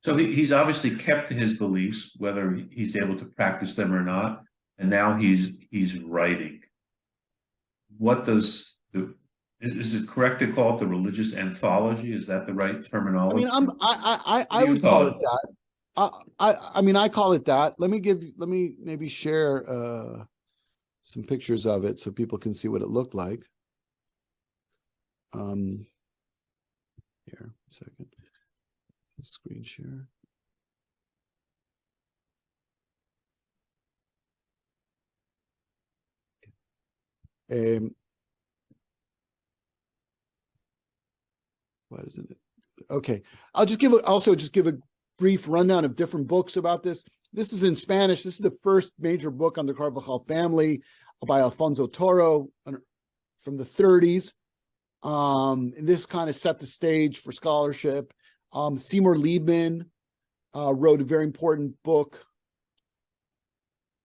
So he's obviously kept to his beliefs, whether he's able to practice them or not, and now he's writing. What does is it correct to call it the religious anthology? Is that the right I terminology? mean, I You would call call it it that. I mean, I call it that. Let me maybe share some pictures of it so people can see what it looked like. Here, a second. Screen share. Why isn't it? Okay, I'll just give a brief rundown of different books about this. This is in Spanish. This is the first major book on the Carvajal family by Alfonso Toro from the 30s. And this kind of set the stage for scholarship. Seymour Liebman wrote a very important book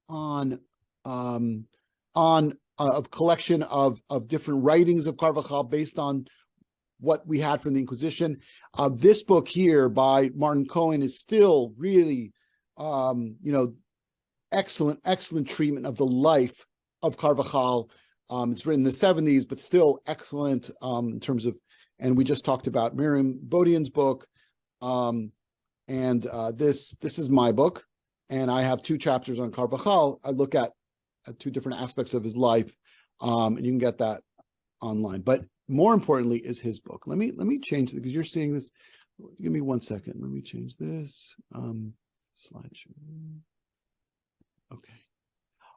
on a collection of different writings of Carvajal based on what we had from the Inquisition. This book here by Martin Cohen is still really, excellent treatment of the life of Carvajal. It's written in the 70s, but still excellent in terms of, and we just talked about Miriam Bodian's book. This is my book, and I have 2 chapters on Carvajal. I look at 2 different aspects of his life, and you can get that online. But more importantly is his book. Let me change it because you're seeing this. Give me 1 second. Let me change this slideshow. Okay.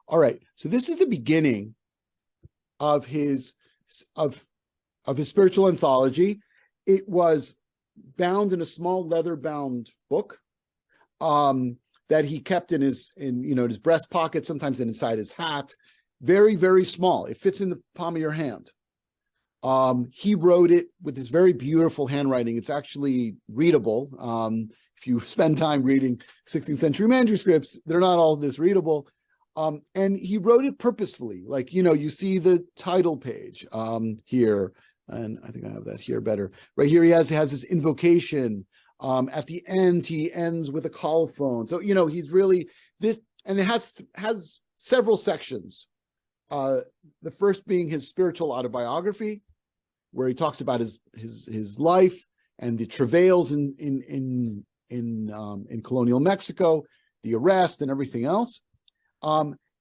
All right. So this is the beginning of his spiritual anthology. It was bound in a small leather-bound book that he kept in his breast pocket, sometimes inside his hat. Very, very small. It fits in the palm of your hand. He wrote it with this very beautiful handwriting. It's actually readable. If you spend time reading 16th century manuscripts, they're not all this readable. And he wrote it purposefully. Like, you see the title page here, and I think I have that here better. Right here, he has this invocation. At the end, he ends with a colophon. So, he's really this, and it has several sections. The first being his spiritual autobiography, where he talks about his life and the travails in colonial Mexico, the arrest and everything else.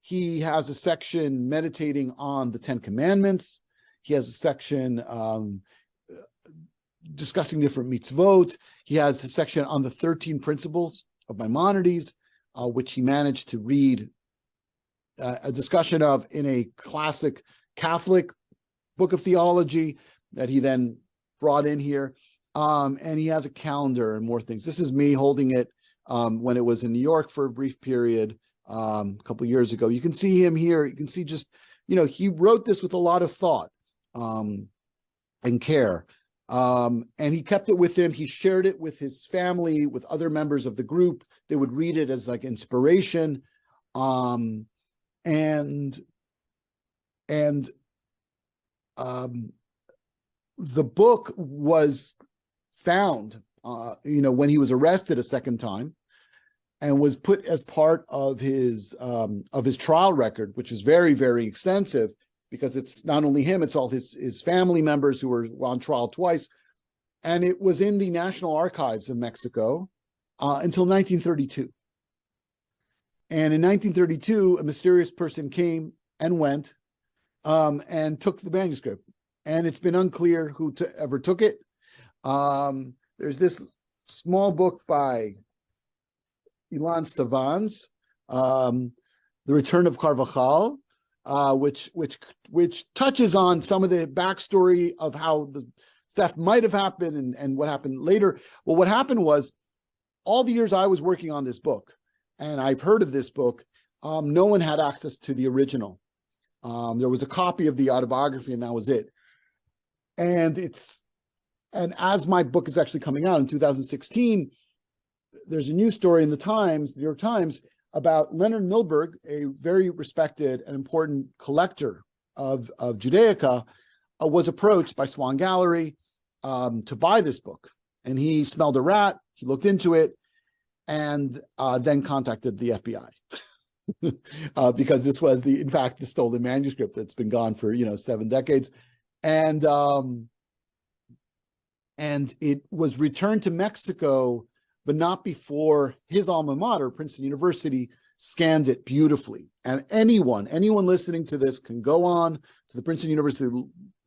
He has a section meditating on the 10 Commandments. He has a section discussing different mitzvot. He has a section on the 13 principles of Maimonides, which he managed to read a discussion of in a classic Catholic book of theology that he then brought in here. And he has a calendar and more things. This is me holding it when it was in New York for a brief period a couple of years ago. You can see him here. You can see just, he wrote this with a lot of thought and care. And he kept it with him. He shared it with his family, with other members of the group. They would read it as like inspiration. The book was found, when he was arrested a second time, and was put as part of his trial record, which is very, very extensive, because it's not only him, it's all his family members who were on trial twice. And it was in the National Archives of Mexico until 1932. And in 1932, a mysterious person came and went and took the manuscript. And it's been unclear who ever took it. There's this small book by Ilan Stavans, The Return of Carvajal, which touches on some of the backstory of how the theft might have happened and what happened later. Well, what happened was, all the years I was working on this book, and I've heard of this book, no one had access to the original. There was a copy of the autobiography, and that was it. And as my book is actually coming out in 2016, there's a news story in the New York Times, about Leonard Milberg, a very respected and important collector of Judaica, was approached by Swan Gallery to buy this book. And he smelled a rat, he looked into it, and then contacted the FBI. Because this was in fact, the stolen manuscript that's been gone for 7 decades, and it was returned to Mexico, but not before his alma mater, Princeton University, scanned it beautifully. And anyone listening to this can go on to the Princeton University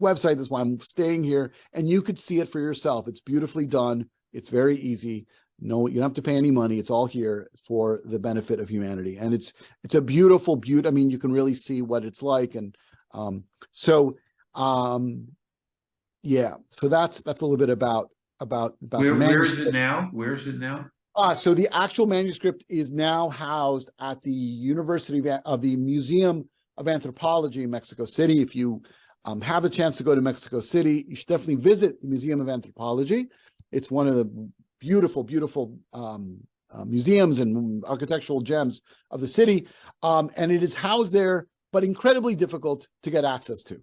website. That's why I'm staying here, and you could see it for yourself. It's beautifully done. It's very easy. No, you don't have to pay any money. It's all here for the benefit of humanity. And it's a beautiful beauty. I mean, you can really see what it's like. And yeah, so that's a little bit about where is it now? Where is it now? So the actual manuscript is now housed at the University of the Museum of Anthropology in Mexico City. If you have a chance to go to Mexico City, you should definitely visit the Museum of Anthropology. It's one of the beautiful museums and architectural gems of the city, and it is housed there, but incredibly difficult to get access to.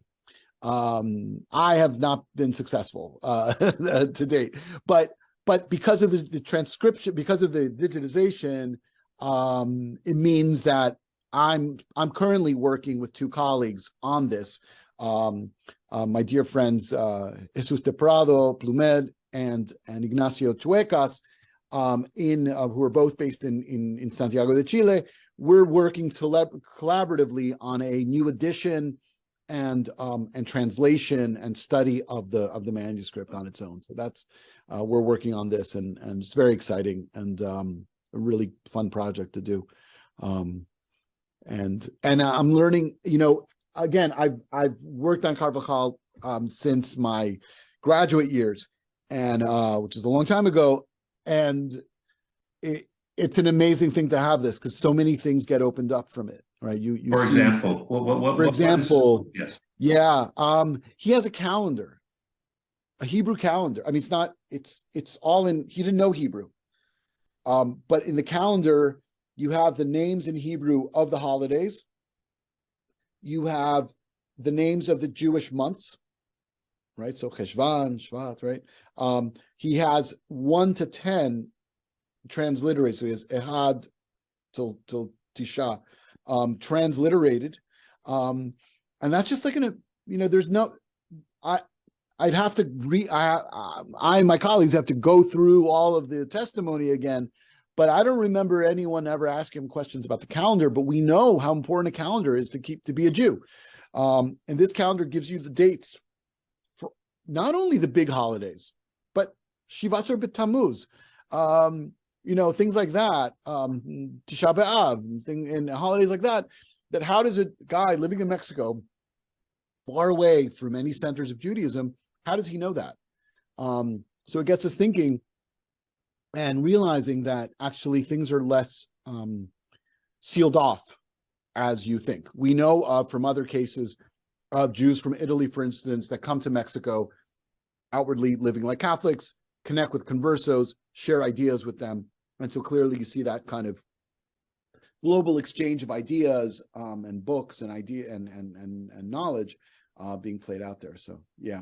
I have not been successful to date, but because of the transcription, because of the digitization, it means that I'm currently working with 2 colleagues on this. My dear friends Jesus de Prado Plumed and Ignacio Chuecas, who are both based in Santiago de Chile. We're working collaboratively on a new edition and translation and study of the manuscript on its own. So that's we're working on this, and it's very exciting and a really fun project to do. And I'm learning. Again, I've worked on Carvajal since my graduate years, and which was a long time ago, and it's an amazing thing to have this, because so many things get opened up from it, right? For example, yes. Yeah, he has a calendar, a Hebrew calendar. I mean, it's all in. He didn't know Hebrew, but in the calendar you have the names in Hebrew of the holidays. You have the names of the Jewish months, right? So Cheshvan, Shvat, right? He has 1 to 10 transliterated. So he has Ehad till Tisha, transliterated. And that's just like there's no, I'd have to I and my colleagues have to go through all of the testimony again, but I don't remember anyone ever asking him questions about the calendar. But we know how important a calendar is to be a Jew. And this calendar gives you the dates for not only the big holidays, but Shivasar B'Tammuz, things like that, Tisha B'Av, and holidays like that. That how does a guy living in Mexico, far away from any centers of Judaism, how does he know that? So it gets us thinking and realizing that actually things are less sealed off as you think. We know from other cases of Jews from Italy, for instance, that come to Mexico, outwardly living like Catholics, connect with conversos, share ideas with them. And so clearly you see that kind of global exchange of ideas and books and idea and knowledge being played out there. So yeah.